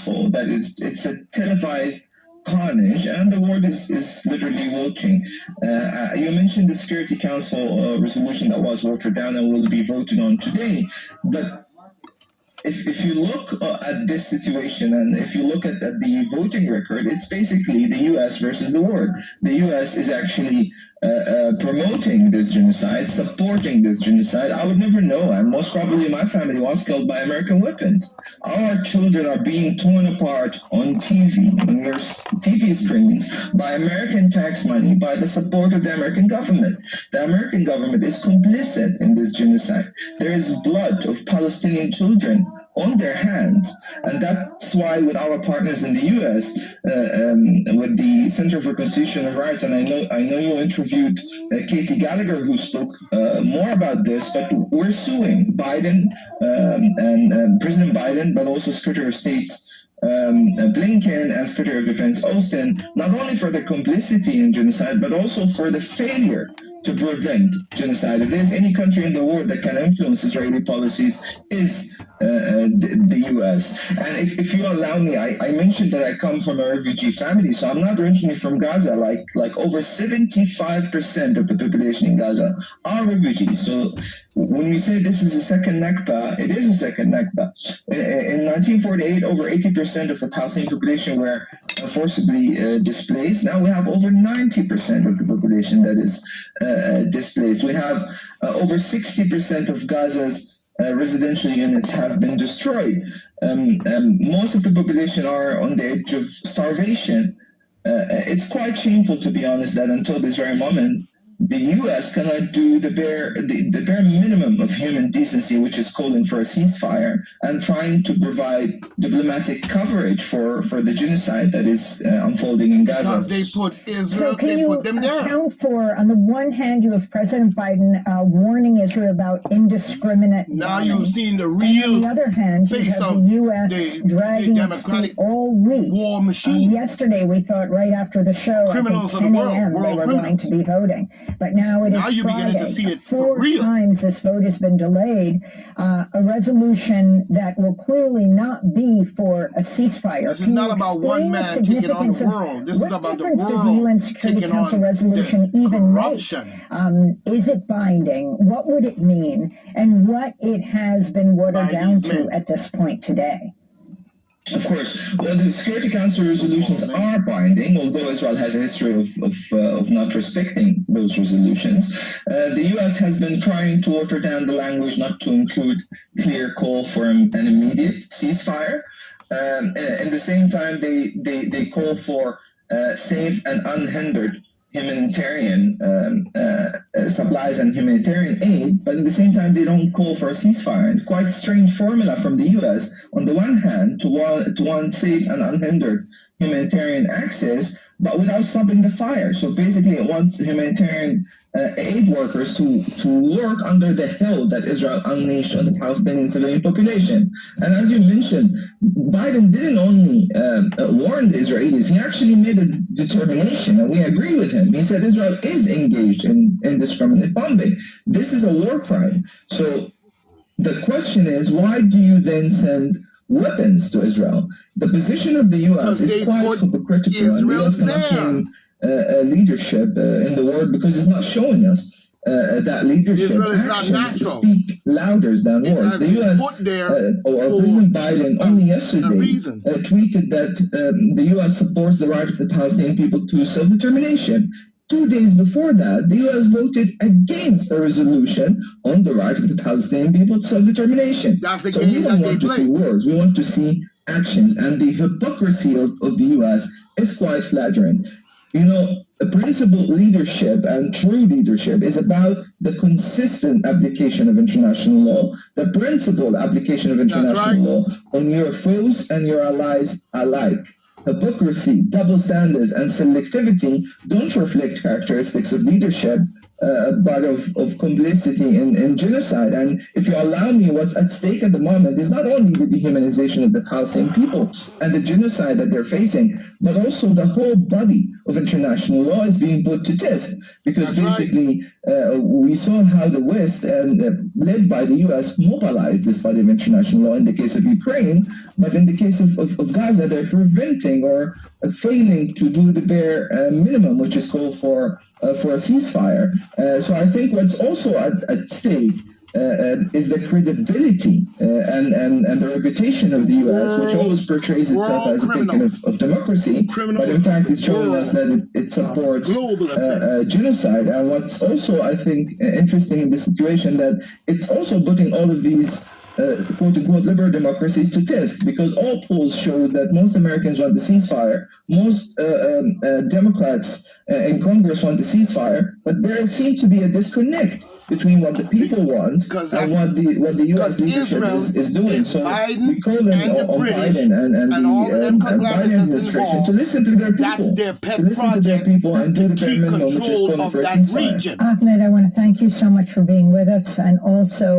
awful that it's a televised carnage, and the world is literally watching. You mentioned the Security Council resolution that was watered down and will be voted on today, but if you look at this situation and if you look at the voting record, it's basically the U.S. versus the world. The U.S. is actually promoting this genocide, supporting this genocide. I would never know, and most probably my family was killed by American weapons. Our children are being torn apart on TV, on your TV screens, by American tax money, by the support of the American government. The American government is complicit in this genocide. There is blood of Palestinian children on their hands, and that's why with our partners in the U.S., with the Center for Constitutional Rights, and I know you interviewed Katie Gallagher, who spoke more about this, but we're suing Biden and President Biden, but also Secretary of State's Blinken and Secretary of Defense Austin, not only for their complicity in genocide, but also for the failure to prevent genocide. If there's any country in the world that can influence Israeli policies, is the U.S. And if you allow me, I mentioned that I come from a refugee family, so I'm not originally from Gaza. Like over 75% of the population in Gaza are refugees. So when we say this is a second Nakba, it is a second Nakba. In 1948, over 80% of the Palestinian population were forcibly displaced. Now we have over 90% of the population that is displaced. We have over 60% of Gaza's residential units have been destroyed. Most of the population are on the edge of starvation. It's quite shameful, to be honest, that until this very moment, the U.S. cannot do the bare minimum of human decency, which is calling for a ceasefire and trying to provide diplomatic coverage for the genocide that is unfolding in Gaza. Because they put Israel, so can they you put them there. account for, on the one hand, you have President Biden warning Israel about indiscriminate Now bombing. you've seen the And real on the other hand, you face have of the U.S. the dragging its Democratic feet all week. war machine. Yesterday, we thought right after the show, Criminals I of think the 10 world, a.m. they world were going to be voting. But now it is Now you're beginning to Friday. see it for 4 real. times this vote has been delayed. A resolution that will clearly not be for a ceasefire. This is Can not you about explain one man the taking on the significance of world. This is what about the difference does the world UN Security taking Council on resolution the even corruption. make? Is it binding? What would it mean? And what it has been watered By down these to men. at this point today? Of course. Well, the Security Council resolutions are binding, although Israel has a history of not respecting those resolutions. The U.S. has been trying to water down the language not to include clear call for an immediate ceasefire. At the same time, they call for safe and unhindered humanitarian supplies and humanitarian aid, but at the same time they don't call for a ceasefire. And quite strange formula from the U.S. on the one hand to want safe and unhindered humanitarian access, but without stopping the fire. So basically it wants humanitarian aid workers to work under the hell that Israel unleashed on the Palestinian civilian population. And as you mentioned, Biden didn't only warn the Israelis, he actually made a determination, and we agree with him. He said Israel is engaged in indiscriminate bombing. This is a war crime. So the question is, why do you then send weapons to Israel? The position of the U.S. is quite hypocritical, and the U.S. cannot claim leadership in the world because it's not showing us that leadership. Israel is not natural. Speak louder than words. The U.S. or President Biden only yesterday tweeted that the U.S. supports the right of the Palestinian people to self-determination. 2 days before that, the U.S. voted against a resolution on the right of the Palestinian people to self-determination. That's the so game we don't that want they to play. see words. We want to see actions. And the hypocrisy of the U.S. is quite flattering. You know, the principled leadership and true leadership is about the consistent application of international law, the principled application of international law on your foes and your allies alike. Hypocrisy, double standards, and selectivity don't reflect characteristics of leadership but of complicity in genocide. And if you allow me, what's at stake at the moment is not only the dehumanization of the Palestinian people and the genocide that they're facing, but also the whole body of international law is being put to test. Because That's basically, we saw how the West, led by the U.S., mobilized this body of international law in the case of Ukraine, but in the case of Gaza, they're preventing or failing to do the bare minimum, which is called for a ceasefire. So I think what's also at stake is the credibility and the reputation of the U.S., which always portrays itself as a beacon of democracy, but in fact is showing us that it supports genocide. And what's also, I think, interesting in this situation, that it's also putting all of these quote-unquote liberal democracies to test, because all polls show that most Americans want the ceasefire, most Democrats in Congress want the ceasefire, but there seems to be a disconnect between what the people want and what the U.S. leadership is doing. So we call them on Biden and all of them the Biden administration to listen to their people, that's their pet to listen to their people and do the bare minimum, which is calling for a ceasefire. Ahmed, I want to thank you so much for being with us, and also